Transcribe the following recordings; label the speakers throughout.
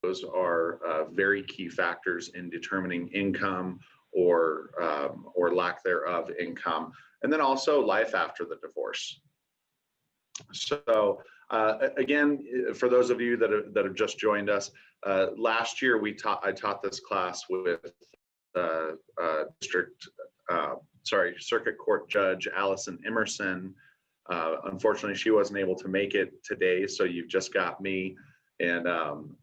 Speaker 1: those are very key factors in determining income or lack thereof income, and then also life after the divorce. So again, for those of you that have just joined us, last year I taught this class with Circuit Court Judge Allison Emerson. Unfortunately, she wasn't able to make it today, so you've just got me. And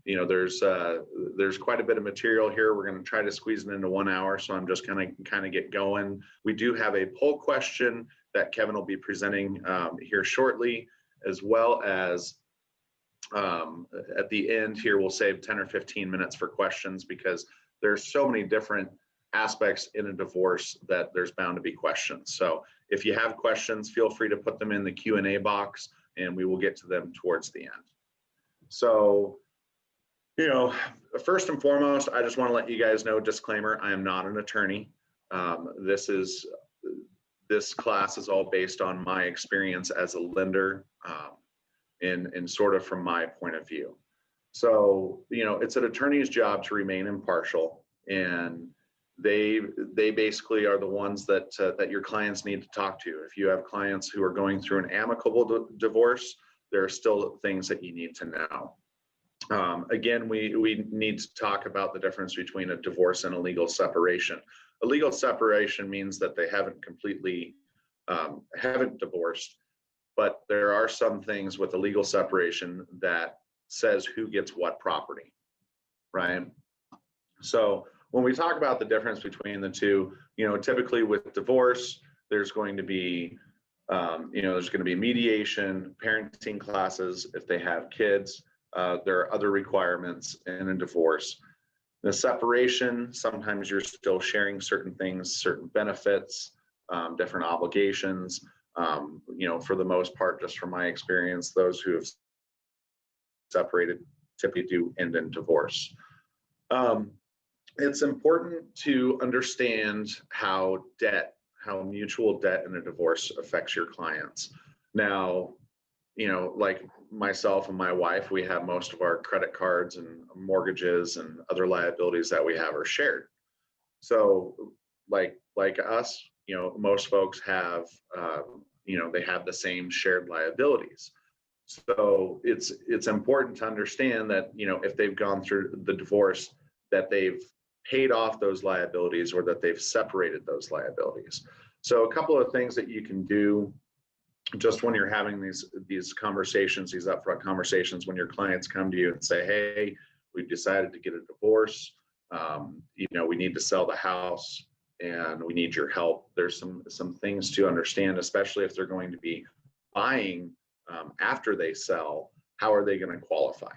Speaker 1: you know, there's quite a bit of material here. We're going to try to squeeze it into 1 hour, so I'm just going to kind of get going. We do have a poll question that Kevin will be presenting here shortly, as well as at the end here, we'll save 10 or 15 minutes for questions, because there's so many different aspects in a divorce that there's bound to be questions. So if you have questions, feel free to put them in the Q&A box, and we will get to them towards the end. So, you know, first and foremost, I just want to let you guys know, disclaimer, I am not an attorney. This class is all based on my experience as a lender, and sort of from my point of view. So, you know, it's an attorney's job to remain impartial, and they basically are the ones that your clients need to talk to. If you have clients who are going through an amicable divorce, there are still things that you need to know. Again, we need to talk about the difference between a divorce and a legal separation. A legal separation means that they haven't completely haven't divorced, but there are some things with a legal separation that says who gets what property, right? So when we talk about the difference between the two, you know, typically with divorce, there's going to be, you know, there's going to be mediation, parenting classes if they have kids. There are other requirements in a divorce. The separation, sometimes you're still sharing certain things, certain benefits, different obligations. You know, for the most part, just from my experience, those who have separated typically do end in divorce. It's important to understand how mutual debt in a divorce affects your clients. Now, you know, like myself and my wife, we have most of our credit cards and mortgages and other liabilities that we have are shared. So like us, you know, most folks have, you know, they have the same shared liabilities. So it's important to understand that, you know, if they've gone through the divorce, that they've paid off those liabilities or that they've separated those liabilities. So a couple of things that you can do just when you're having these conversations, these upfront conversations, when your clients come to you and say, hey, we've decided to get a divorce, you know, we need to sell the house and we need your help. There's some things to understand, especially if they're going to be buying after they sell. How are they going to qualify,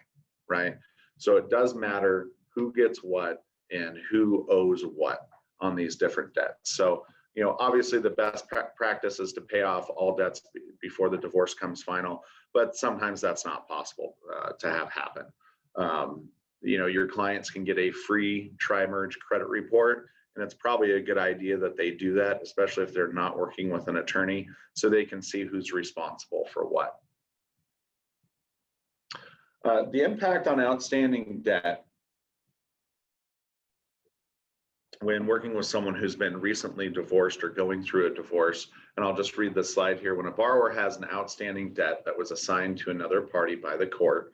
Speaker 1: right? So it does matter who gets what and who owes what on these different debts. So, you know, obviously the best practice is to pay off all debts before the divorce comes final, but sometimes that's not possible to have happen. You know, your clients can get a free tri-merge credit report, and it's probably a good idea that they do that, especially if they're not working with an attorney, so they can see who's responsible for what. The impact on outstanding debt when working with someone who's been recently divorced or going through a divorce, and I'll just read this slide here. When a borrower has an outstanding debt that was assigned to another party by the court,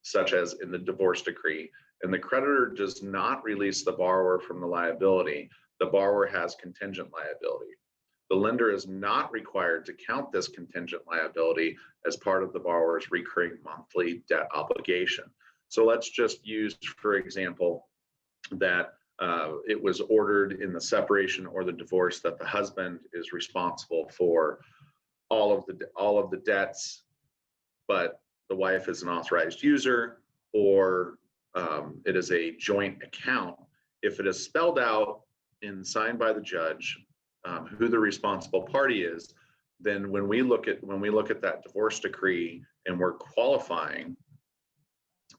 Speaker 1: such as in the divorce decree, and the creditor does not release the borrower from the liability, the borrower has contingent liability. The lender is not required to count this contingent liability as part of the borrower's recurring monthly debt obligation. So let's just use, for example, that it was ordered in the separation or the divorce that the husband is responsible for all of the debts, but the wife is an authorized user, or it is a joint account. If it is spelled out and signed by the judge who the responsible party is, then when we look at that divorce decree and we're qualifying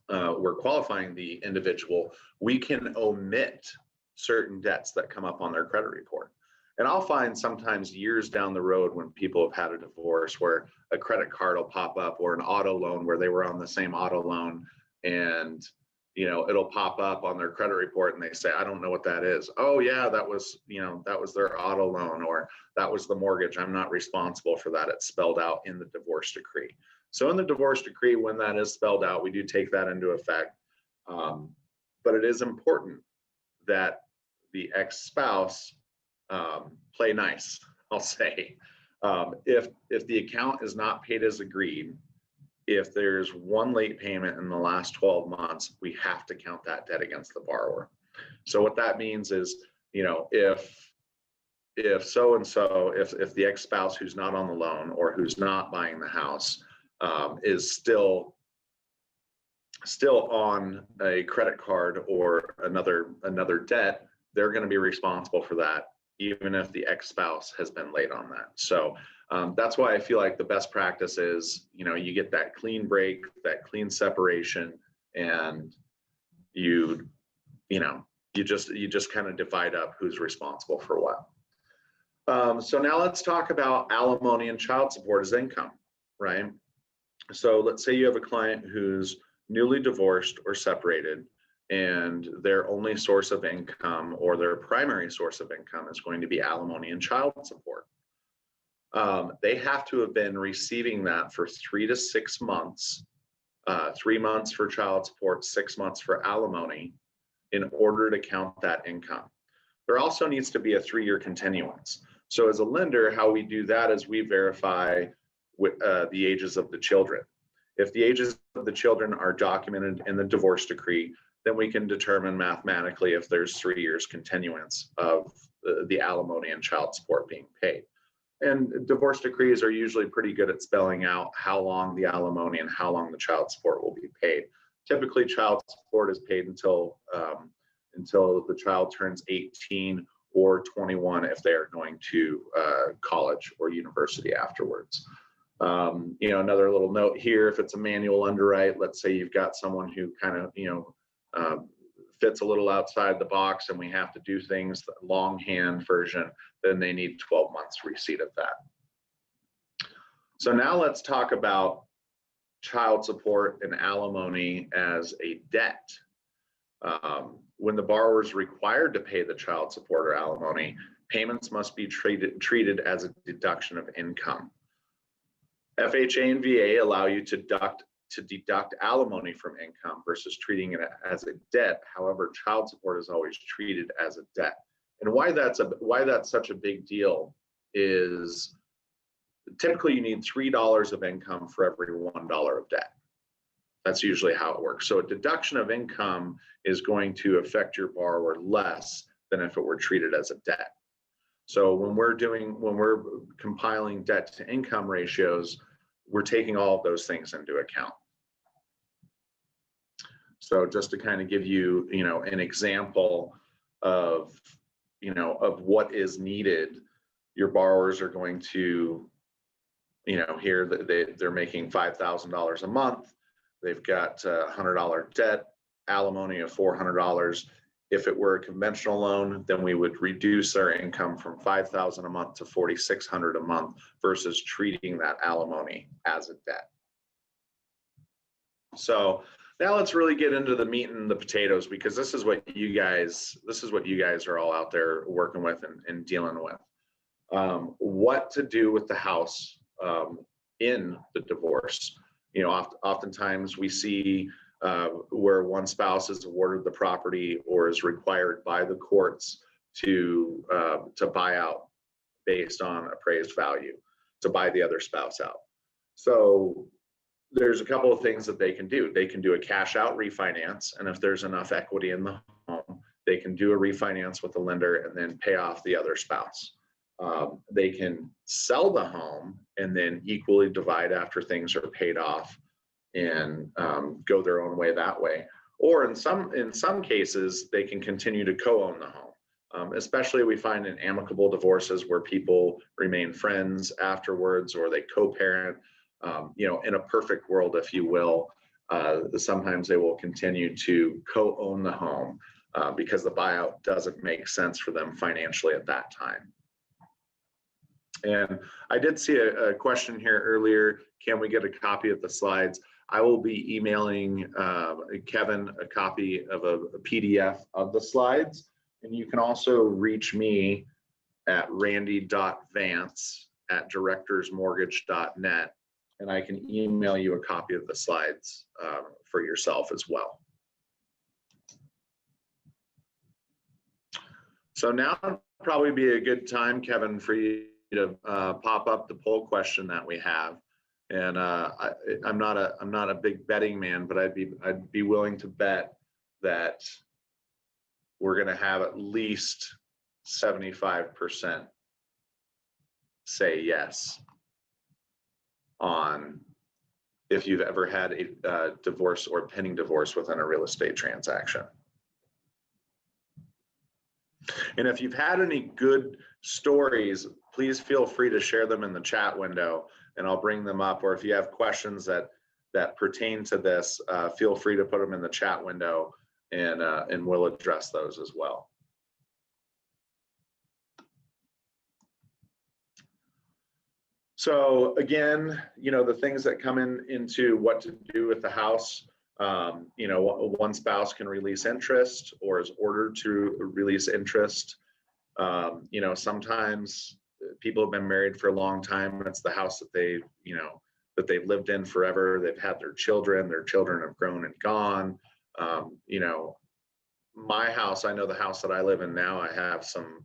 Speaker 1: the individual, we can omit certain debts that come up on their credit report. And I'll find sometimes years down the road when people have had a divorce where a credit card will pop up, or an auto loan where they were on the same auto loan, and it'll pop up on their credit report and they say, I don't know what that is. Oh yeah, that was their auto loan, or that was the mortgage. I'm not responsible for that. It's spelled out in the divorce decree. So in the divorce decree, when that is spelled out, we do take that into effect. But it is important that the ex-spouse play nice, I'll say. If the account is not paid as agreed, if there's one late payment in the last 12 months, we have to count that debt against the borrower. So what that means is, if so-and-so, if the ex-spouse who's not on the loan or who's not buying the house is still on a credit card or another debt, they're going to be responsible for that, even if the ex-spouse has been late on that. So that's why I feel like the best practice is, you get that clean break, that clean separation, and you just kind of divide up who's responsible for what. So now let's talk about alimony and child support as income, right? So let's say you have a client who's newly divorced or separated, and their only source of income or their primary source of income is going to be alimony and child support. They have to have been receiving that for 3 to 6 months, 3 months for child support, 6 months for alimony, in order to count that income. There also needs to be a 3-year continuance. So as a lender, how we do that is we verify the ages of the children. If the ages of the children are documented in the divorce decree, then we can determine mathematically if there's 3 years continuance of the alimony and child support being paid. And divorce decrees are usually pretty good at spelling out how long the alimony and how long the child support will be paid. Typically, child support is paid until the child turns 18 or 21 if they are going to college or university afterwards. Another little note here, if it's a manual underwrite, let's say you've got someone who kind of, fits a little outside the box and we have to do things the longhand version, then they need 12 months receipt of that. So now let's talk about child support and alimony as a debt. When the borrower is required to pay the child support or alimony, payments must be treated as a deduction of income. FHA and VA allow you to deduct alimony from income versus treating it as a debt. However, child support is always treated as a debt. And why that's such a big deal is typically you need $3 of income for every $1 of debt. That's usually how it works. So a deduction of income is going to affect your borrower less than if it were treated as a debt. So when we're compiling debt to income ratios, we're taking all of those things into account. So just to kind of give you, an example of what is needed, your borrowers are going to, here they're making $5,000 a month. They've got a $100 debt, alimony of $400. If it were a conventional loan, then we would reduce their income from $5,000 a month to $4,600 a month versus treating that alimony as a debt. So now let's really get into the meat and the potatoes, because this is what you guys are all out there working with and dealing with. What to do with the house in the divorce. Oftentimes we see where one spouse is awarded the property or is required by the courts to buy out based on appraised value, to buy the other spouse out. So there's a couple of things that they can do. They can do a cash out refinance, and if there's enough equity in the home, they can do a refinance with the lender and then pay off the other spouse. They can sell the home and then equally divide after things are paid off and go their own way that way. Or in some cases, they can continue to co-own the home. Especially we find in amicable divorces where people remain friends afterwards, or they co-parent. In a perfect world, if you will, sometimes they will continue to co-own the home because the buyout doesn't make sense for them financially at that time. And I did see a question here earlier. Can we get a copy of the slides? I will be emailing Kevin a copy of a PDF of the slides. And you can also reach me at randy.vance@directorsmortgage.net, and I can email you a copy of the slides for yourself as well. So now would probably be a good time, Kevin, for you to pop up the poll question that we have. And I'm not a big betting man, but I'd be willing to bet that we're going to have at least 75% say yes on if you've ever had a divorce or pending divorce within a real estate transaction. And if you've had any good stories, please feel free to share them in the chat window and I'll bring them up. Or if you have questions that pertain to this, feel free to put them in the chat window and we'll address those as well. So again, the things that come into what to do with the house, one spouse can release interest or is ordered to release interest. Sometimes people have been married for a long time. It's the house that they've lived in forever. They've had their children have grown and gone. My house, I know the house that I live in now, I have some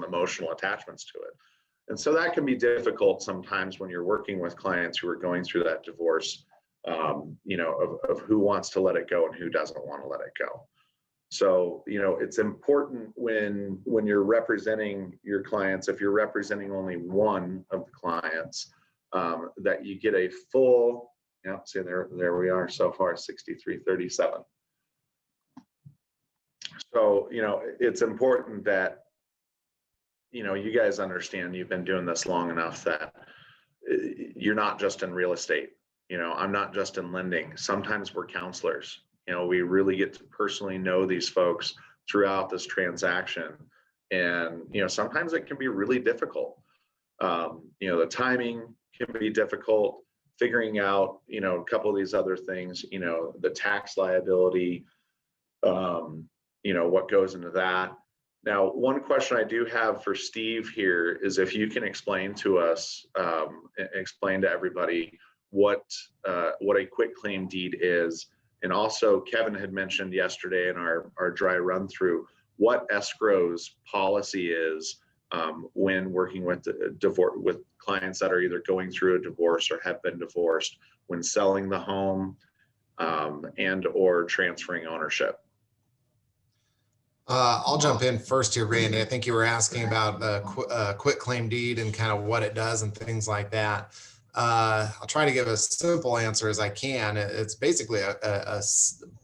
Speaker 1: emotional attachments to it. And so that can be difficult sometimes when you're working with clients who are going through that divorce, of who wants to let it go and who doesn't want to let it go. So, it's important when you're representing your clients, if you're representing only one of the clients, that you get a full, see there we are so far, 63-37. So, it's important that, you guys understand you've been doing this long enough that you're not just in real estate. I'm not just in lending. Sometimes we're counselors. We really get to personally know these folks throughout this transaction. And, sometimes it can be really difficult. The timing can be difficult, figuring out, a couple of these other things, the tax liability, what goes into that. Now, one question I do have for Steve here is if you can explain to us, explain to everybody what a quitclaim deed is. And also Kevin had mentioned yesterday in our dry run through what escrow's policy is when working with with clients that are either going through a divorce or have been divorced when selling the home and or transferring ownership.
Speaker 2: I'll jump in first here, Randy. I think you were asking about the quitclaim deed and kind of what it does and things like that. I'll try to give a simple answer as I can. It's basically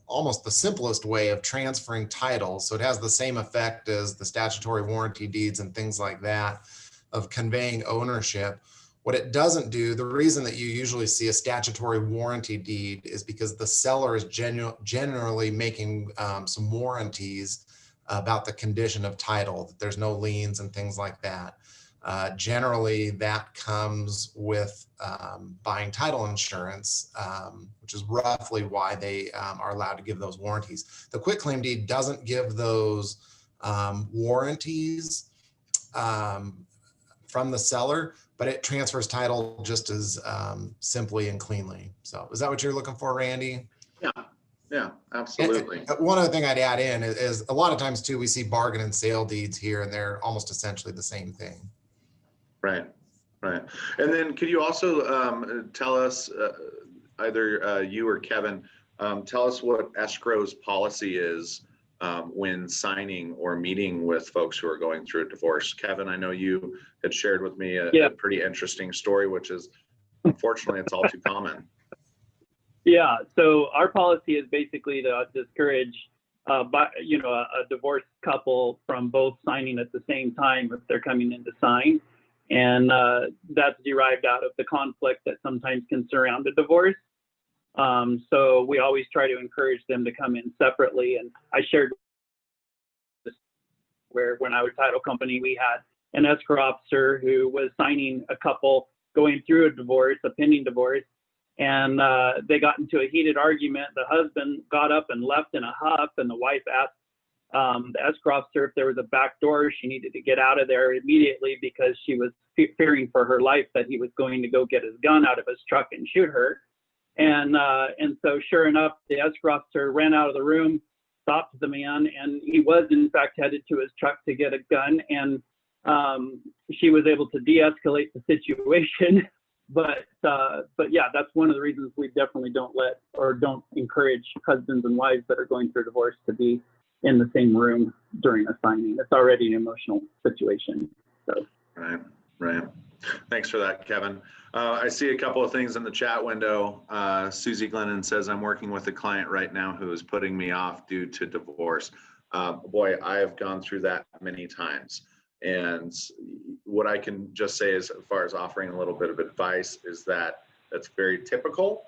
Speaker 2: almost the simplest way of transferring title. So it has the same effect as the statutory warranty deeds and things like that of conveying ownership. What it doesn't do, the reason that you usually see a statutory warranty deed is because the seller is generally making some warranties about the condition of title, that there's no liens and things like that. Generally, that comes with buying title insurance, which is roughly why they are allowed to give those warranties. The quitclaim deed doesn't give those warranties from the seller, but it transfers title just as simply and cleanly. So is that what you're looking for, Randy?
Speaker 1: Yeah, absolutely.
Speaker 2: And one other thing I'd add in is a lot of times too, we see bargain and sale deeds here, and they're almost essentially the same thing.
Speaker 1: Right. And then could you also tell us, either you or Kevin, tell us what escrow's policy is when signing or meeting with folks who are going through a divorce. Kevin, I know you had shared with me a pretty interesting story, which is, unfortunately, it's all too common.
Speaker 3: Yeah, so our policy is basically to discourage a divorced couple from both signing at the same time if they're coming in to sign. And that's derived out of the conflict that sometimes can surround a divorce. So we always try to encourage them to come in separately. And I shared this where when I was title company, we had an escrow officer who was signing a couple going through a divorce, a pending divorce. And they got into a heated argument. The husband got up and left in a huff, and the wife asked the escrow officer if there was a back door. She needed to get out of there immediately because she was fearing for her life that he was going to go get his gun out of his truck and shoot her. And so sure enough, the escrow officer ran out of the room, stopped the man, and he was in fact headed to his truck to get a gun. And she was able to de-escalate the situation. But yeah, that's one of the reasons we definitely don't encourage husbands and wives that are going through divorce to be in the same room during a signing. It's already an emotional situation. So.
Speaker 1: Right. Thanks for that, Kevin. I see a couple of things in the chat window. Susie Glennon says, I'm working with a client right now who is putting me off due to divorce. Boy, I have gone through that many times. And what I can just say is, as far as offering a little bit of advice, is that that's very typical.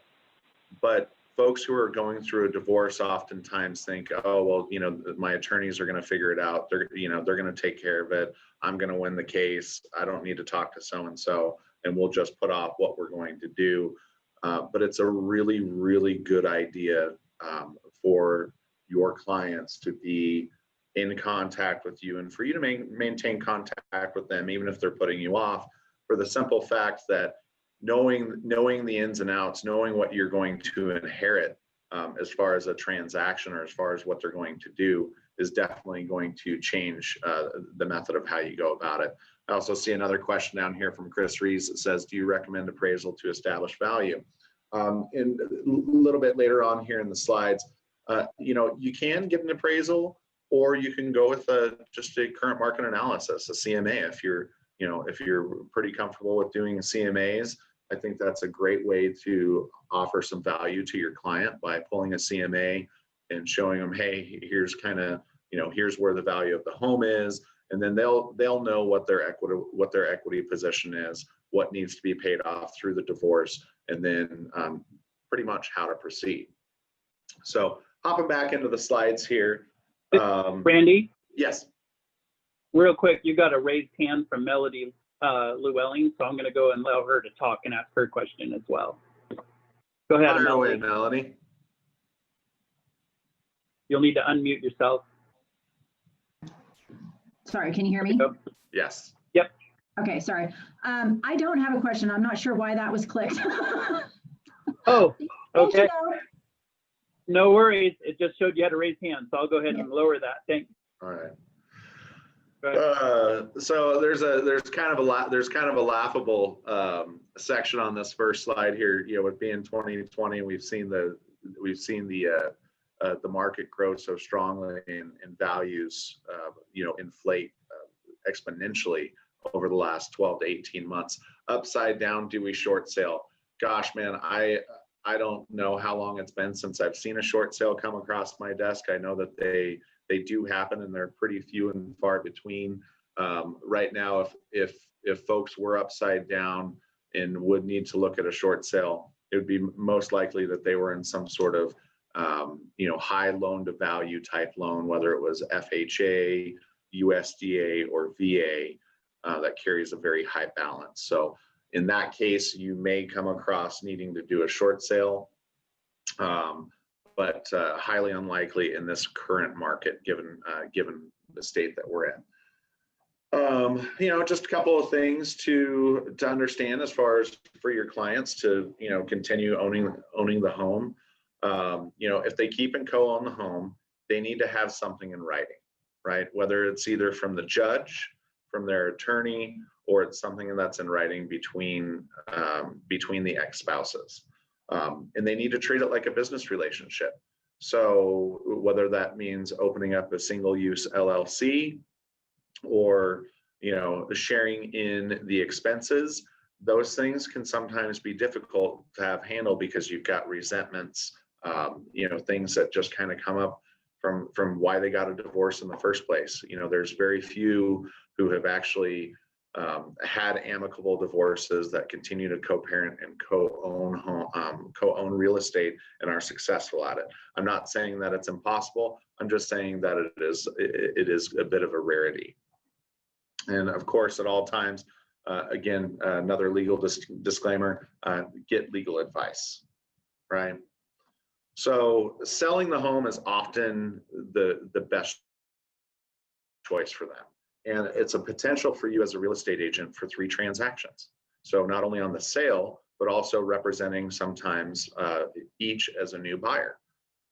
Speaker 1: But folks who are going through a divorce oftentimes think, oh, well, my attorneys are going to figure it out. They're going to take care of it. I'm going to win the case. I don't need to talk to so-and-so, and we'll just put off what we're going to do. But it's a really, really good idea for your clients to be in contact with you and for you to maintain contact with them, even if they're putting you off, for the simple fact that knowing the ins and outs, knowing what you're going to inherit as far as a transaction or as far as what they're going to do is definitely going to change the method of how you go about it. I also see another question down here from Chris Rees that says, do you recommend appraisal to establish value? And a little bit later on here in the slides, you can get an appraisal, or you can go with just a current market analysis, a CMA. If you're pretty comfortable with doing CMAs, I think that's a great way to offer some value to your client by pulling a CMA and showing them, hey, here's here's where the value of the home is, and then they'll know what their equity position is, what needs to be paid off through the divorce, and then pretty much how to proceed. So hopping back into the slides here.
Speaker 3: Randy?
Speaker 1: Yes.
Speaker 3: Real quick, you got a raised hand from Melody Llewellyn, so I'm going to go and allow her to talk and ask her question as well. Go ahead,
Speaker 1: Fire
Speaker 3: Melody.
Speaker 1: away, Melody.
Speaker 3: You'll need to unmute yourself.
Speaker 4: Sorry, can you hear me?
Speaker 1: Yes.
Speaker 3: Yep.
Speaker 4: Okay, sorry. I don't have a question. I'm not sure why that was clicked.
Speaker 3: Oh, okay.
Speaker 4: Thank you.
Speaker 3: No worries. It just showed you had a raised hand, so I'll go ahead and lower that. Thanks.
Speaker 1: All right.
Speaker 3: Go ahead.
Speaker 1: So there's kind of a laughable section on this first slide here. With being 2020, we've seen the market grow so strongly, and values inflate exponentially over the last 12 to 18 months. Upside down, do we short sale? Gosh, man, I don't know how long it's been since I've seen a short sale come across my desk. I know that they do happen, and they're pretty few and far between. Right now, if folks were upside down and would need to look at a short sale, it would be most likely that they were in some sort of high loan to value type loan, whether it was FHA, USDA, or VA, that carries a very high balance. So in that case, you may come across needing to do a short sale, but highly unlikely in this current market, given the state that we're in. Just a couple of things to understand as far as for your clients to continue owning the home. If they keep and co-own the home, they need to have something in writing, right? Whether it's either from the judge, from their attorney, or it's something that's in writing between the ex-spouses. And they need to treat it like a business relationship. So whether that means opening up a single-use LLC or sharing in the expenses, those things can sometimes be difficult to have handled because you've got resentments, things that just kind of come up from why they got a divorce in the first place. There's very few who have actually had amicable divorces that continue to co-parent and co-own real estate and are successful at it. I'm not saying that it's impossible. I'm just saying that it is a bit of a rarity. And of course, at all times, again, another legal disclaimer: get legal advice. right? So selling the home is often the best choice for them. And it's a potential for you as a real estate agent for 3 transactions. So not only on the sale, but also representing sometimes each as a new buyer.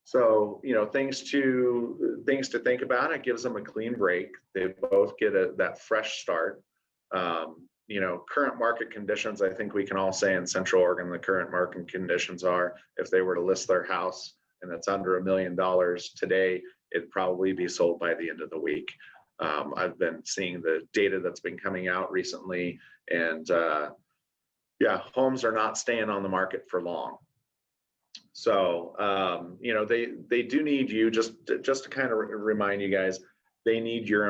Speaker 1: So, things to think about. It gives them a clean break. They both get that fresh start. Current market conditions, I think we can all say in Central Oregon, the current market conditions are, if they were to list their house and it's under $1 million today, it'd probably be sold by the end of the week. I've been seeing the data that's been coming out recently, and homes are not staying on the market for long. So, they do need you, just to kind of remind you guys, they need your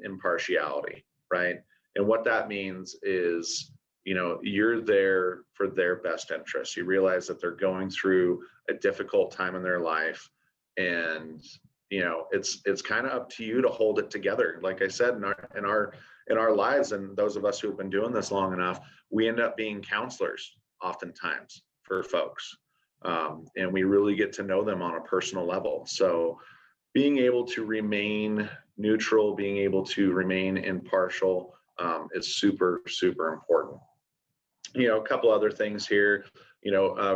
Speaker 1: impartiality, right? And what that means is, you're there for their best interest. You realize that they're going through a difficult time in their life, and it's kind of up to you to hold it together. Like I said, in our lives, and those of us who have been doing this long enough, we end up being counselors oftentimes for folks. And we really get to know them on a personal level. So being able to remain neutral, being able to remain impartial is super, super important. A couple other things here,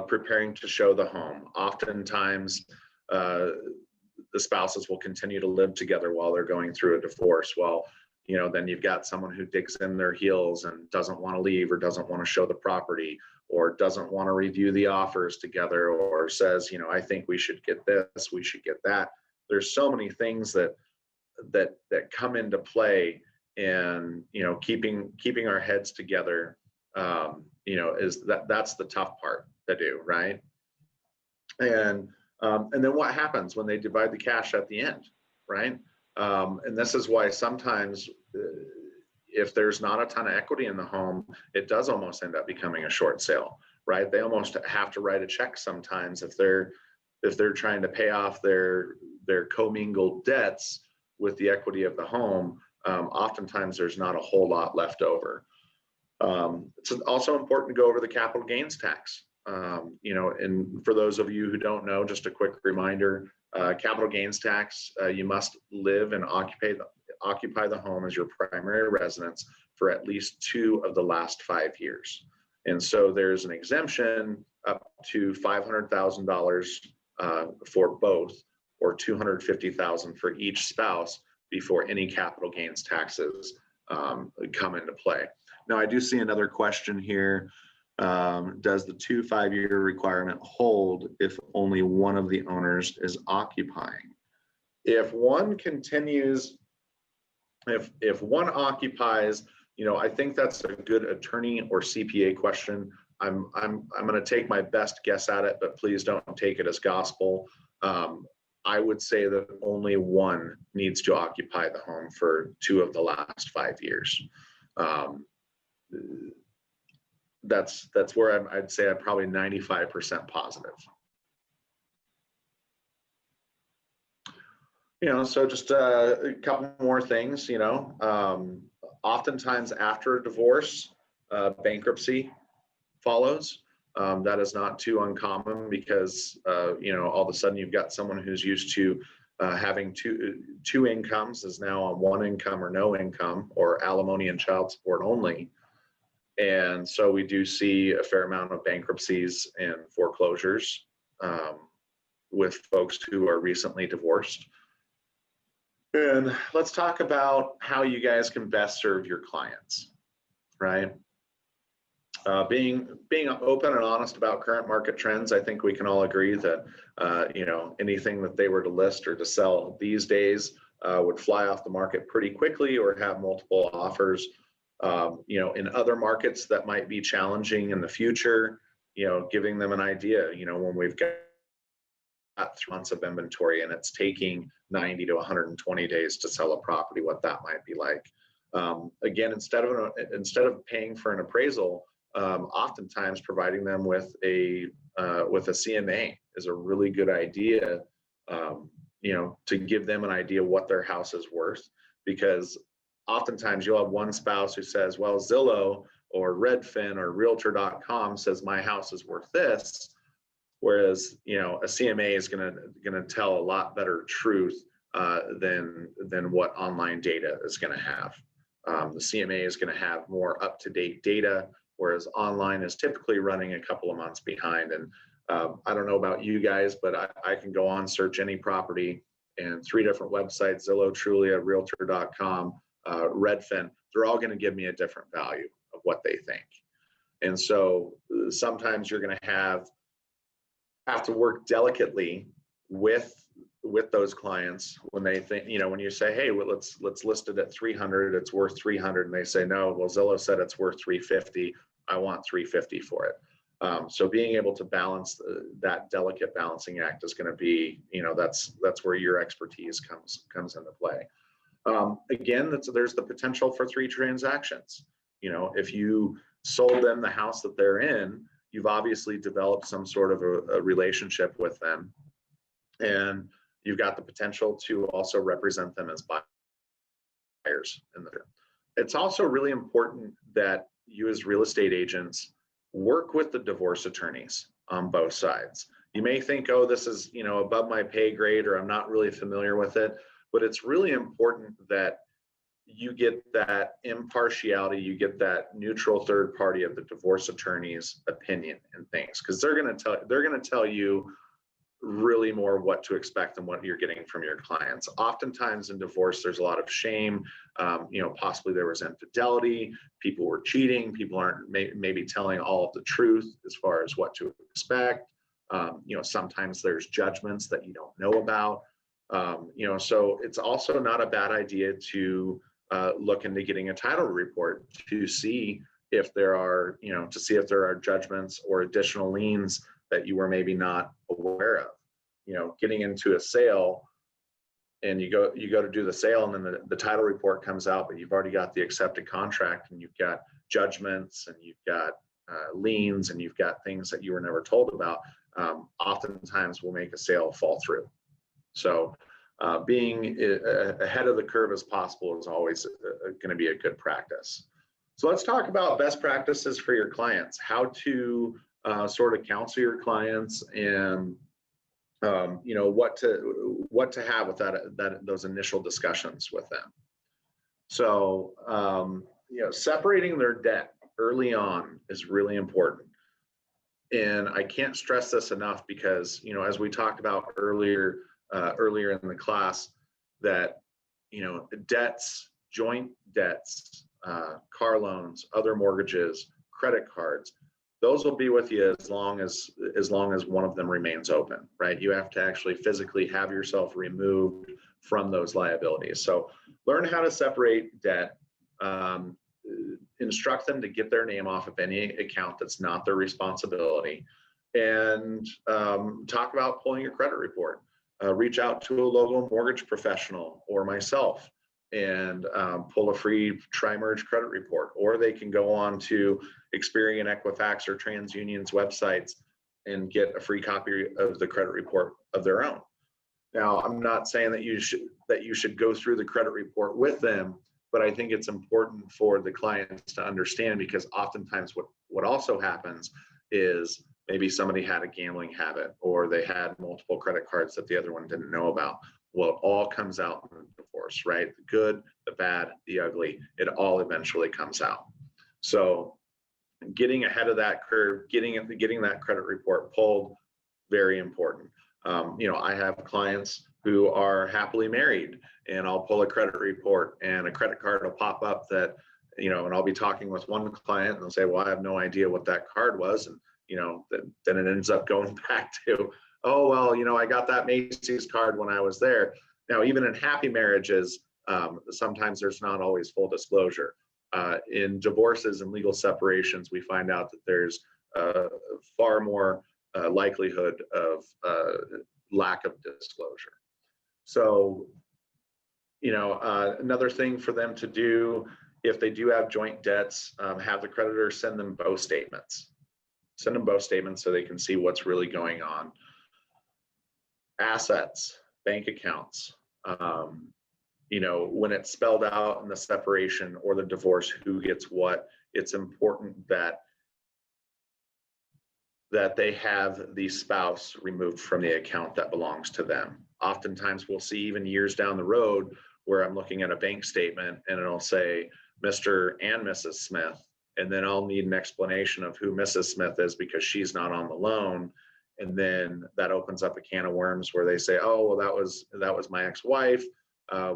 Speaker 1: preparing to show the home. Oftentimes, the spouses will continue to live together while they're going through a divorce. Well, then you've got someone who digs in their heels and doesn't want to leave, or doesn't want to show the property, or doesn't want to review the offers together, or says, I think we should get this, we should get that. There's so many things that come into play, and keeping our heads together, that's the tough part to do, right? And then what happens when they divide the cash at the end, right? And this is why sometimes if there's not a ton of equity in the home, it does almost end up becoming a short sale, right? They almost have to write a check sometimes if they're trying to pay off their commingled debts with the equity of the home. Oftentimes there's not a whole lot left over. It's also important to go over the capital gains tax. And for those of you who don't know, just a quick reminder, capital gains tax, you must live and occupy the home as your primary residence for at least 2 of the last 5 years. And so there's an exemption up to $500,000 for both, or $250,000 for each spouse before any capital gains taxes come into play. Now, I do see another question here. Does the 2 5-year requirement hold if only one of the owners is occupying? If one continues, if one occupies, I think that's a good attorney or CPA question. I'm going to take my best guess at it, but please don't take it as gospel. I would say that only one needs to occupy the home for 2 of the last 5 years. That's where I'd say I'm probably 95% positive. So just a couple more things, oftentimes after a divorce, bankruptcy follows. That is not too uncommon because, all of a sudden you've got someone who's used to having two incomes is now on one income or no income, or alimony and child support only. And so we do see a fair amount of bankruptcies and foreclosures with folks who are recently divorced. And let's talk about how you guys can best serve your clients, right? Being open and honest about current market trends. I think we can all agree that anything that they were to list or to sell these days would fly off the market pretty quickly or have multiple offers. In other markets that might be challenging in the future, giving them an idea, when we've got 3 months of inventory and it's taking 90 to 120 days to sell a property, what that might be like. Again, instead of paying for an appraisal, oftentimes providing them with a CMA is a really good idea, to give them an idea what their house is worth, because oftentimes you'll have one spouse who says, well, Zillow or Redfin or Realtor.com says my house is worth this. Whereas, a CMA is gonna tell a lot better truth than what online data is gonna have. The CMA is gonna have more up-to-date data, whereas online is typically running a couple of months behind. And I don't know about you guys, but I can go on, search any property, and 3 different websites, Zillow, Trulia, Realtor.com, Redfin, they're all gonna give me a different value of what they think. And so sometimes you're gonna have to work delicately with those clients when they think, when you say, hey, well, let's list it at 300, it's worth 300, and they say, no, well, Zillow said it's worth 350, I want 350 for it. So being able to balance that delicate balancing act is going to be, that's where your expertise comes into play. Again, there's the potential for 3 transactions. If you sold them the house that they're in, you've obviously developed some sort of a relationship with them, and you've got the potential to also represent them as buyers. It's also really important that you as real estate agents work with the divorce attorneys on both sides. You may think, oh, this is, above my pay grade, or I'm not really familiar with it, but it's really important that you get that impartiality, you get that neutral third party of the divorce attorney's opinion and things, because they're going to tell you really more what to expect than what you're getting from your clients. Oftentimes in divorce, there's a lot of shame. Possibly there was infidelity, people were cheating, people aren't maybe telling all of the truth as far as what to expect. Sometimes there's judgments that you don't know about. So it's also not a bad idea to look into getting a title report to see if there are, judgments or additional liens that you were maybe not aware of. Getting into a sale, and you go to do the sale, and then the title report comes out, but you've already got the accepted contract, and you've got judgments, and you've got liens, and you've got things that you were never told about. Oftentimes will make a sale fall through. So being ahead of the curve as possible is always going to be a good practice. So let's talk about best practices for your clients, how to sort of counsel your clients, and what to have with those initial discussions with them. So separating their debt early on is really important. And I can't stress this enough, because as we talked about earlier in the class, that debts, joint debts, car loans, other mortgages, credit cards, those will be with you as long as one of them remains open, right? You have to actually physically have yourself removed from those liabilities. So learn how to separate debt. Instruct them to get their name off of any account that's not their responsibility, and talk about pulling your credit report. Reach out to a local mortgage professional or myself and pull a free Tri-Merge credit report, or they can go on to Experian, Equifax, or TransUnion's websites and get a free copy of the credit report of their own. Now, I'm not saying that you should go through the credit report with them, but I think it's important for the clients to understand, because oftentimes what also happens is maybe somebody had a gambling habit, or they had multiple credit cards that the other one didn't know about. Well, it all comes out in the divorce, right? The good, the bad, the ugly, it all eventually comes out. So getting ahead of that curve, getting that credit report pulled, very important. I have clients who are happily married, and I'll pull a credit report, and a credit card will pop up that, and I'll be talking with one client, and they'll say, well, I have no idea what that card was. And, then it ends up going back to, oh, well, I got that Macy's card when I was there. Now, even in happy marriages, sometimes there's not always full disclosure. In divorces and legal separations, we find out that there's far more likelihood of lack of disclosure. So, another thing for them to do, if they do have joint debts, have the creditor send them both statements. Send them both statements so they can see what's really going on. Assets, bank accounts, when it's spelled out in the separation or the divorce, who gets what, it's important that that they have the spouse removed from the account that belongs to them. Oftentimes we'll see even years down the road where I'm looking at a bank statement and it'll say Mr. and Mrs. Smith, and then I'll need an explanation of who Mrs. Smith is because she's not on the loan. And then that opens up a can of worms where they say, oh, well, that was my ex-wife.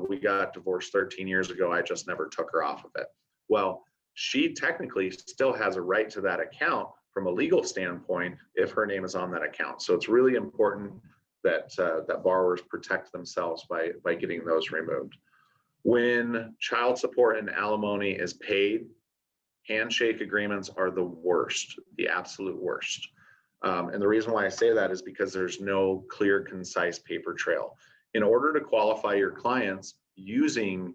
Speaker 1: We got divorced 13 years ago. I just never took her off of it. Well, she technically still has a right to that account from a legal standpoint if her name is on that account. So it's really important that that borrowers protect themselves by getting those removed. When child support and alimony is paid, handshake agreements are the worst, the absolute worst. And the reason why I say that is because there's no clear, concise paper trail. In order to qualify your clients using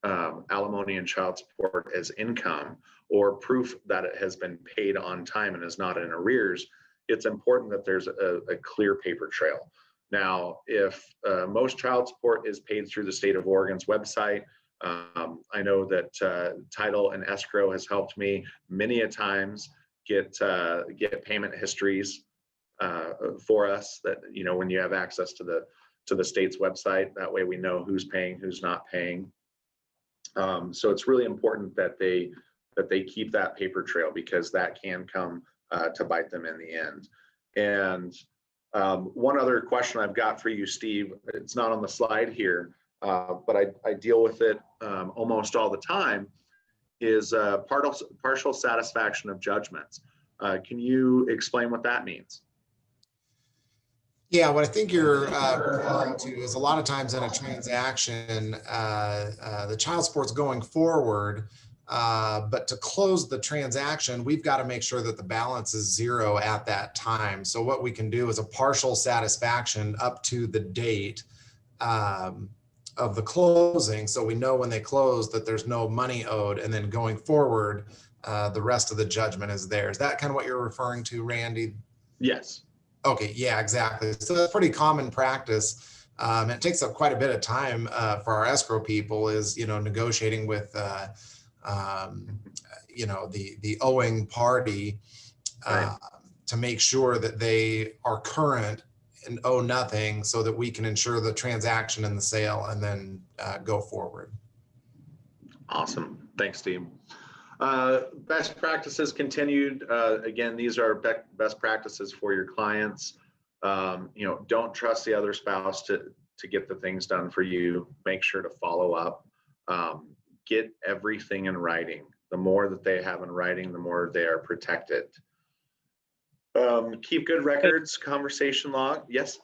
Speaker 1: alimony and child support as income or proof that it has been paid on time and is not in arrears, it's important that there's a clear paper trail. Now, if most child support is paid through the state of Oregon's website, I know that Title and Escrow has helped me many a times get payment histories for us, that, you know, when you have access to the state's website, that way we know who's paying, who's not paying. So it's really important that they keep that paper trail, because that can come to bite them in the end. And one other question I've got for you, Steve, it's not on the slide here, but I deal with it almost all the time, is partial satisfaction of judgments. Can you explain what that means?
Speaker 2: Yeah, what I think you're referring to is a lot of times in a transaction, the child support's going forward, but to close the transaction, we've got to make sure that the balance is zero at that time. So what we can do is a partial satisfaction up to the date of the closing. So we know when they close that there's no money owed, and then going forward, the rest of the judgment is theirs. Is that kind of what you're referring to, Randy?
Speaker 1: Yes.
Speaker 2: Okay, yeah, exactly. So that's pretty common practice. It takes up quite a bit of time for our escrow people, is, you know, negotiating with, you know, the owing party
Speaker 1: Right.
Speaker 2: to make sure that they are current and owe nothing, so that we can ensure the transaction and the sale, and then go forward.
Speaker 1: Awesome. Thanks, Steve. Best practices continued. Again, these are best practices for your clients. You know, don't trust the other spouse to get the things done for you. Make sure to follow up. Get everything in writing. The more that they have in writing, the more they are protected. Keep good records, conversation log. Yes.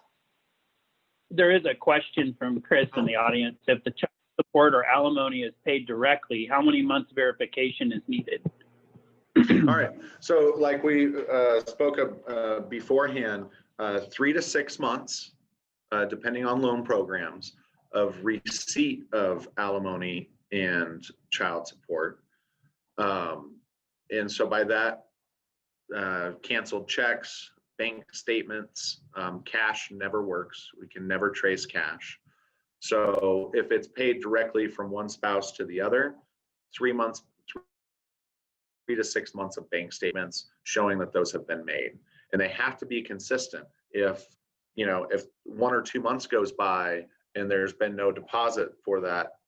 Speaker 3: There is a question from Chris in the audience. If the child support or alimony is paid directly, how many months verification is needed?
Speaker 1: All right. So like we spoke of beforehand, 3 to 6 months, depending on loan programs, of receipt of alimony and child support. And so by that, canceled checks, bank statements, cash never works. We can never trace cash. So if it's paid directly from one spouse to the other, 3 to 6 months of bank statements showing that those have been made. And they have to be consistent. If 1 or 2 months goes by and there's been no deposit for that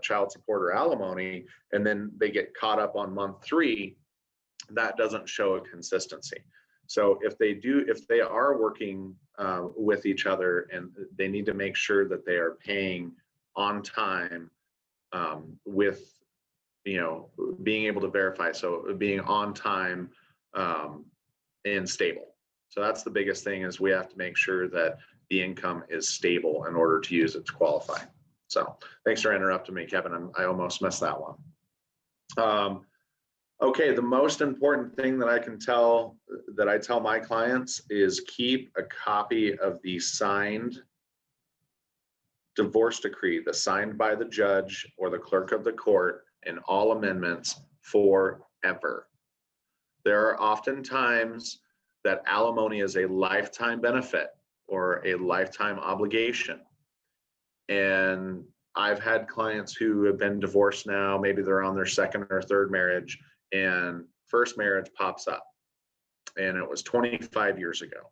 Speaker 1: child support or alimony, and then they get caught up on month 3, that doesn't show a consistency. So if they are working with each other, and they need to make sure that they are paying on time, with, being able to verify. So being on time and stable. So that's the biggest thing, is we have to make sure that the income is stable in order to use it to qualify. So thanks for interrupting me, Kevin. I almost missed that one. Okay, the most important thing that I tell my clients is keep a copy of the signed divorce decree, the signed by the judge or the clerk of the court, and all amendments forever. There are often times that alimony is a lifetime benefit or a lifetime obligation. And I've had clients who have been divorced now, maybe they're on their second or third marriage, and first marriage pops up. and it was 25 years ago.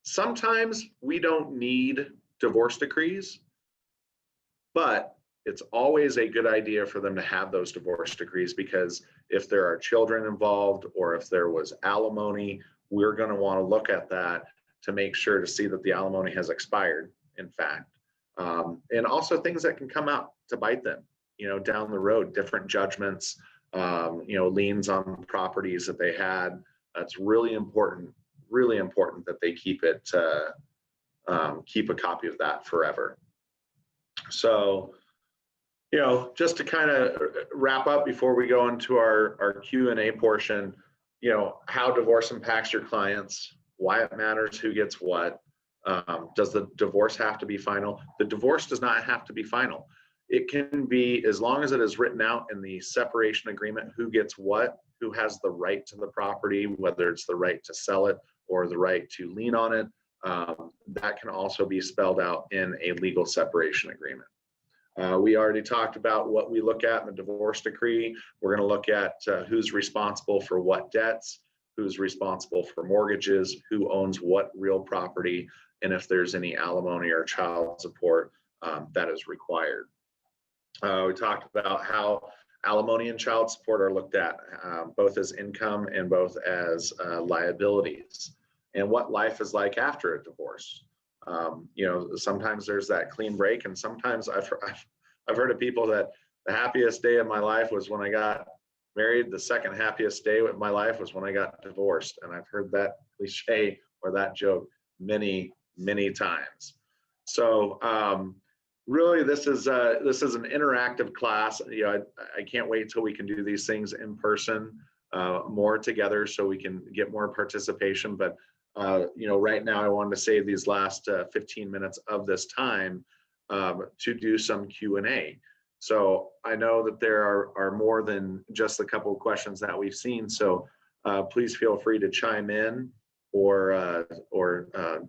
Speaker 1: Sometimes we don't need divorce decrees, but it's always a good idea for them to have those divorce decrees, because if there are children involved or if there was alimony, we're going to want to look at that to make sure to see that the alimony has expired, in fact. And also things that can come out to bite them, down the road, different judgments, liens on properties that they had. That's really important that they keep it, keep a copy of that forever. So, just to kind of wrap up before we go into our Q&A portion, how divorce impacts your clients, why it matters, who gets what. Does the divorce have to be final? The divorce does not have to be final. It can be, as long as it is written out in the separation agreement, who gets what, who has the right to the property, whether it's the right to sell it or the right to lien on it. That can also be spelled out in a legal separation agreement. We already talked about what we look at in the divorce decree. We're going to look at who's responsible for what debts, who's responsible for mortgages, who owns what real property, and if there's any alimony or child support that is required. We talked about how alimony and child support are looked at both as income and both as liabilities, and what life is like after a divorce. Sometimes there's that clean break, and sometimes I've heard of people that the happiest day of my life was when I got married. The second happiest day of my life was when I got divorced. And I've heard that cliche or that joke many, many times. So really, this is an interactive class. I can't wait till we can do these things in person more together so we can get more participation. But right now I wanted to save these last 15 minutes of this time to do some Q&A. So I know that there are more than just a couple of questions that we've seen. So please feel free to chime in or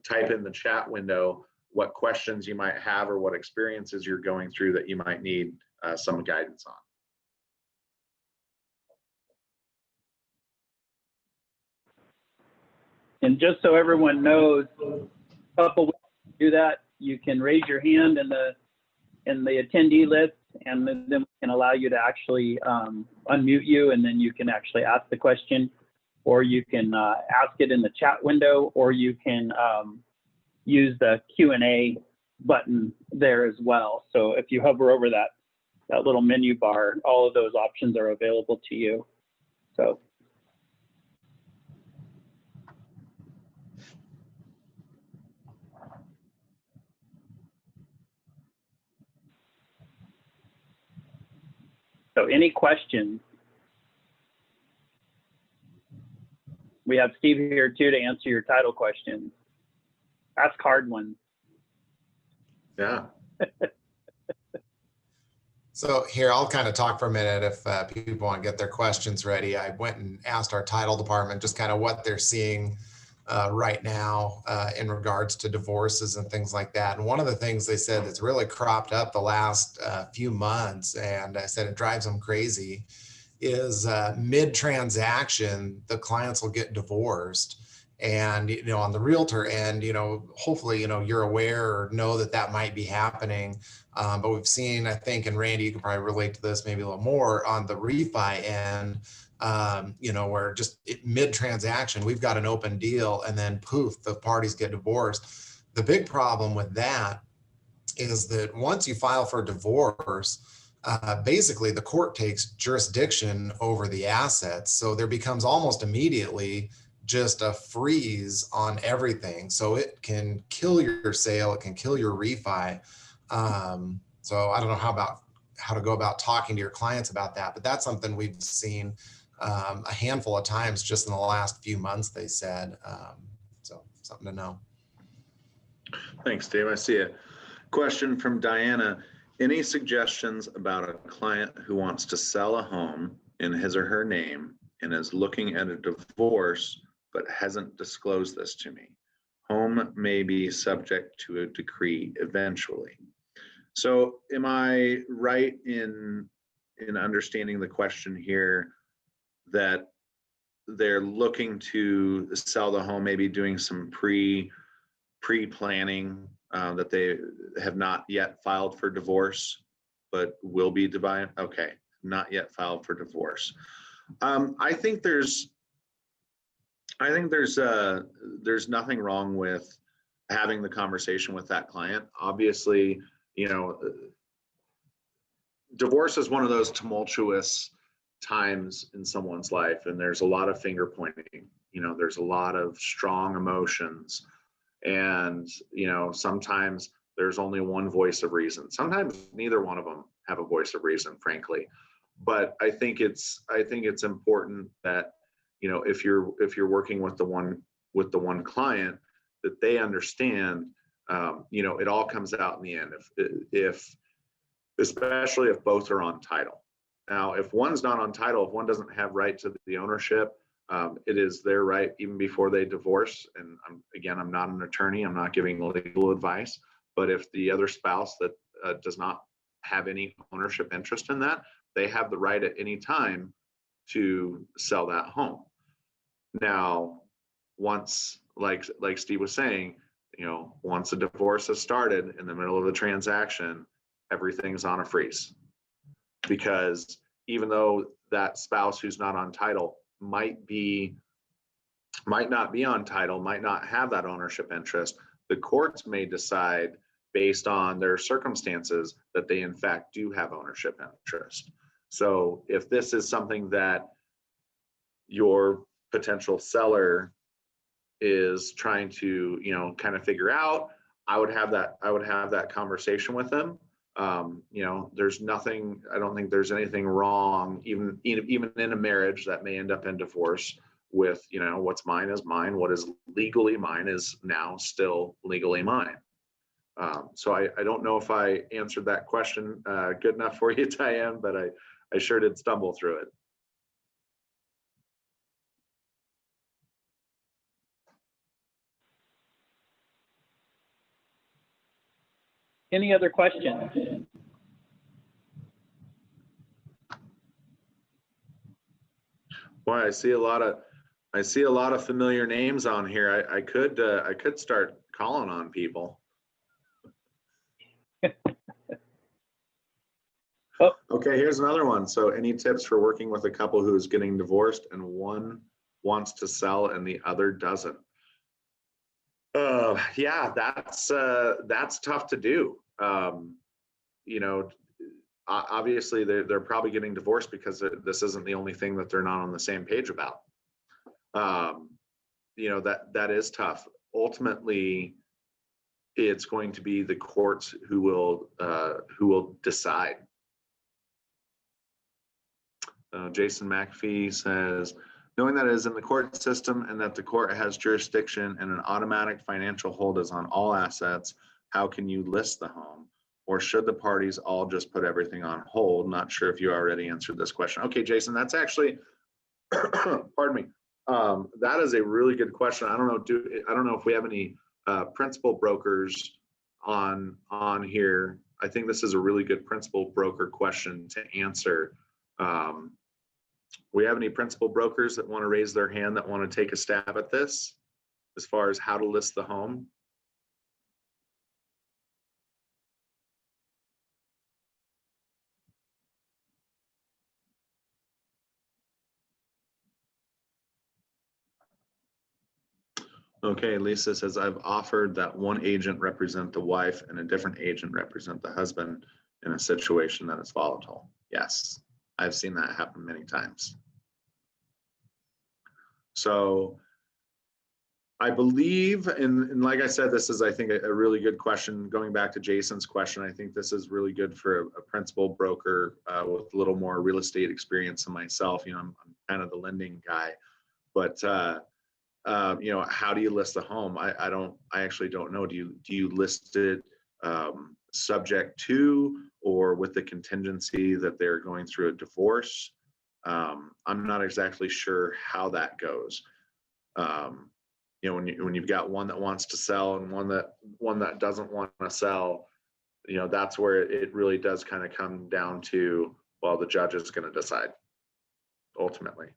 Speaker 1: type in the chat window what questions you might have or what experiences you're going through that you might need some guidance on.
Speaker 3: And just so everyone knows, a couple ways to do that. You can raise your hand in the attendee list, and then we can allow you to actually unmute you, and then you can actually ask the question, or you can ask it in the chat window, or you can use the Q&A button there as well. So if you hover over that little menu bar, all of those options are available to you. So. So any questions? We have Steve here too to answer your title questions. Ask hard ones.
Speaker 1: Yeah.
Speaker 2: So here, I'll kind of talk for a minute if people want to get their questions ready. I went and asked our title department just kind of what they're seeing right now in regards to divorces and things like that. And one of the things they said that's really cropped up the last few months, and I said it drives them crazy, is mid-transaction, the clients will get divorced. And, on the realtor end, hopefully, you're aware or know that might be happening. But we've seen, I think, and Randy, you can probably relate to this maybe a little more on the refi end, where just mid-transaction, we've got an open deal and then poof, the parties get divorced. The big problem with that is that once you file for divorce, basically the court takes jurisdiction over the assets. So there becomes almost immediately just a freeze on everything. So it can kill your sale, it can kill your refi. So I don't know how to go about talking to your clients about that, but that's something we've seen a handful of times just in the last few months, they said. So something to know.
Speaker 1: Thanks, Dave. I see a question from Diana. Any suggestions about a client who wants to sell a home in his or her name and is looking at a divorce but hasn't disclosed this to me? Home may be subject to a decree eventually. So am I right in understanding the question here that they're looking to sell the home, maybe doing some pre-planning, that they have not yet filed for divorce, but will be divine. Okay, not yet filed for divorce. I think there's nothing wrong with having the conversation with that client. Obviously, you know, divorce is one of those tumultuous times in someone's life, and there's a lot of finger pointing. You know, there's a lot of strong emotions, and you know, sometimes there's only one voice of reason. Sometimes neither one of them have a voice of reason, frankly. But I think it's important that, you know, if you're working with the one client, that they understand, you know, it all comes out in the end. If especially if both are on title. Now, if one's not on title, if one doesn't have right to the ownership, it is their right even before they divorce. And I'm not an attorney, I'm not giving legal advice, but if the other spouse that does not have any ownership interest in that, they have the right at any time to sell that home. Now, once, like Steve was saying, you know, once a divorce has started in the middle of the transaction, everything's on a freeze. Because even though that spouse who's not on title might not be on title, might not have that ownership interest, the courts may decide based on their circumstances that they in fact do have ownership interest. So if this is something that your potential seller is trying to, you know, kind of figure out, I would have that conversation with them. You know, there's nothing, I don't think there's anything wrong, even in a marriage that may end up in divorce, with, you know, what's mine is mine, what is legally mine is now still legally mine. So I don't know if I answered that question good enough for you, Diane, but I sure did stumble through it.
Speaker 3: Any other questions?
Speaker 1: Boy, I see a lot of familiar names on here. I could start calling on people.
Speaker 3: Oh.
Speaker 1: Okay, here's another one. So any tips for working with a couple who is getting divorced and one wants to sell and the other doesn't? Yeah, that's tough to do. You know, obviously they're probably getting divorced because this isn't the only thing that they're not on the same page about. You know, that is tough. Ultimately, it's going to be the courts who will decide. Jason McAfee says, knowing that it is in the court system and that the court has jurisdiction and an automatic financial hold is on all assets, how can you list the home? Or should the parties all just put everything on hold? Not sure if you already answered this question. Okay, Jason, that's actually, pardon me. That is a really good question. I don't know if we have any principal brokers on here. I think this is a really good principal broker question to answer. We have any principal brokers that want to raise their hand that want to take a stab at this as far as how to list the home? Okay, Lisa says, I've offered that one agent represent the wife and a different agent represent the husband in a situation that is volatile. Yes, I've seen that happen many times. So I believe, and like I said, this is, I think, a really good question. Going back to Jason's question, I think this is really good for a principal broker with a little more real estate experience than myself. You know, I'm kind of the lending guy, but you know, how do you list the home? I actually don't know. Do you list it subject to, or with the contingency that they're going through a divorce? I'm not exactly sure how that goes. You know, when you've got one that wants to sell and one that doesn't want to sell, you know, that's where it really does kind of come down to, well, the judge is going to decide ultimately.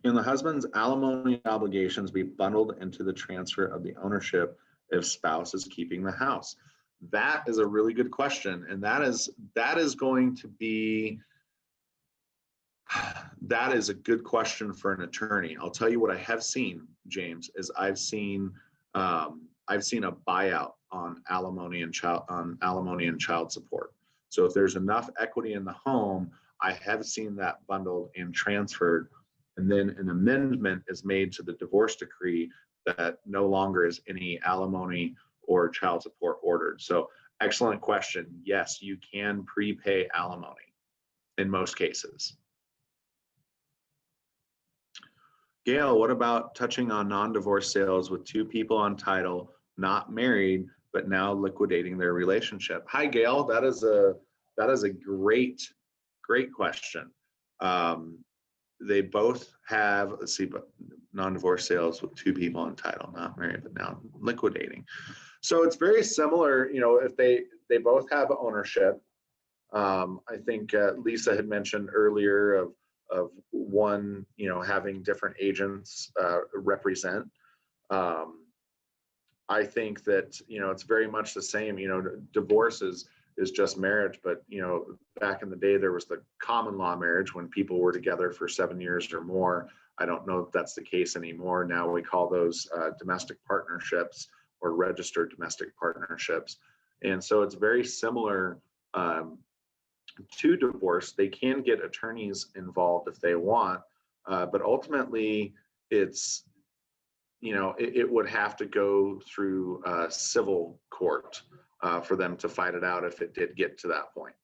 Speaker 1: Can the husband's alimony obligations be bundled into the transfer of the ownership if spouse is keeping the house? That is a really good question. And that is going to be, that is a good question for an attorney. I'll tell you what I have seen, James, is I've seen a buyout on alimony and child support. So if there's enough equity in the home, I have seen that bundled and transferred, and then an amendment is made to the divorce decree that no longer is any alimony or child support ordered. So excellent question. Yes, you can prepay alimony in most cases. Gail, what about touching on non-divorce sales with two people on title, not married, but now liquidating their relationship? Hi, Gail. That is a great question. They both have, let's see, but non-divorce sales with two people on title, not married, but now liquidating. So it's very similar, you know, if they both have ownership. I think Lisa had mentioned earlier of one, you know, having different agents represent. I think that, you know, it's very much the same. You know, divorce is just marriage, but, you know, back in the day there was the common law marriage when people were together for 7 years or more. I don't know if that's the case anymore. Now we call those domestic partnerships or registered domestic partnerships. And so it's very similar to divorce. They can get attorneys involved if they want, but ultimately it's, you know, it would have to go through civil court for them to fight it out if it did get to that point.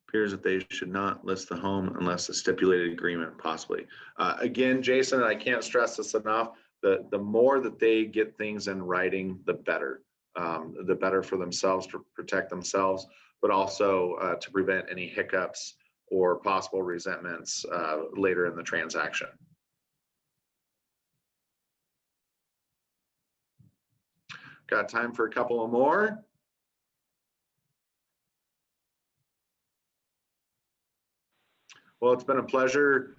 Speaker 1: Appears that they should not list the home unless a stipulated agreement possibly. Again, Jason, I can't stress this enough, the more that they get things in writing, the better. The better for themselves, to protect themselves, but also to prevent any hiccups or possible resentments later in the transaction. Got time for a couple of more? Well, it's been a pleasure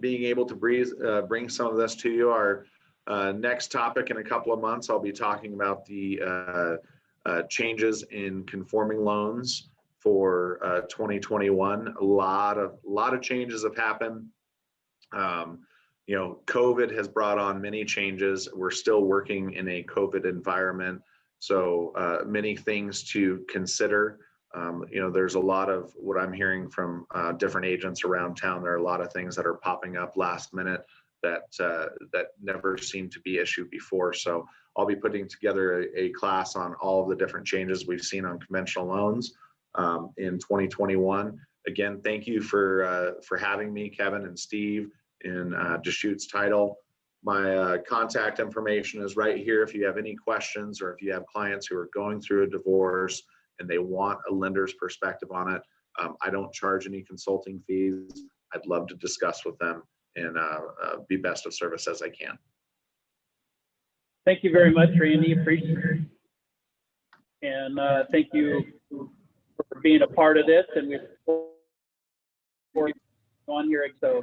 Speaker 1: being able to bring some of this to you. Our next topic in a couple of months, I'll be talking about the changes in conforming loans for 2021. A lot of changes have happened. You know, COVID has brought on many changes. We're still working in a COVID environment, so many things to consider. You know, there's a lot of what I'm hearing from different agents around town. There are a lot of things that are popping up last minute that never seemed to be issued before. So I'll be putting together a class on all of the different changes we've seen on conventional loans in 2021. Again, thank you for having me, Kevin and Steve, in Deschutes Title. My contact information is right here. If you have any questions, or if you have clients who are going through a divorce and they want a lender's perspective on it, I don't charge any consulting fees. I'd love to discuss with them and be best of service as I can.
Speaker 3: Thank you very much, Randy. Appreciate it. And thank you for being a part of this. And we're on here. So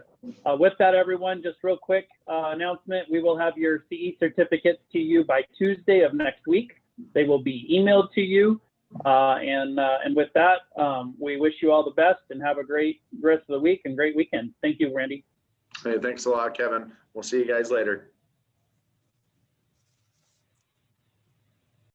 Speaker 3: with that, everyone, just real quick announcement. We will have your CE certificates to you by Tuesday of next week. They will be emailed to you. And with that, we wish you all the best and have a great rest of the week and great weekend. Thank you, Randy.
Speaker 1: Hey, thanks a lot, Kevin. We'll see you guys later.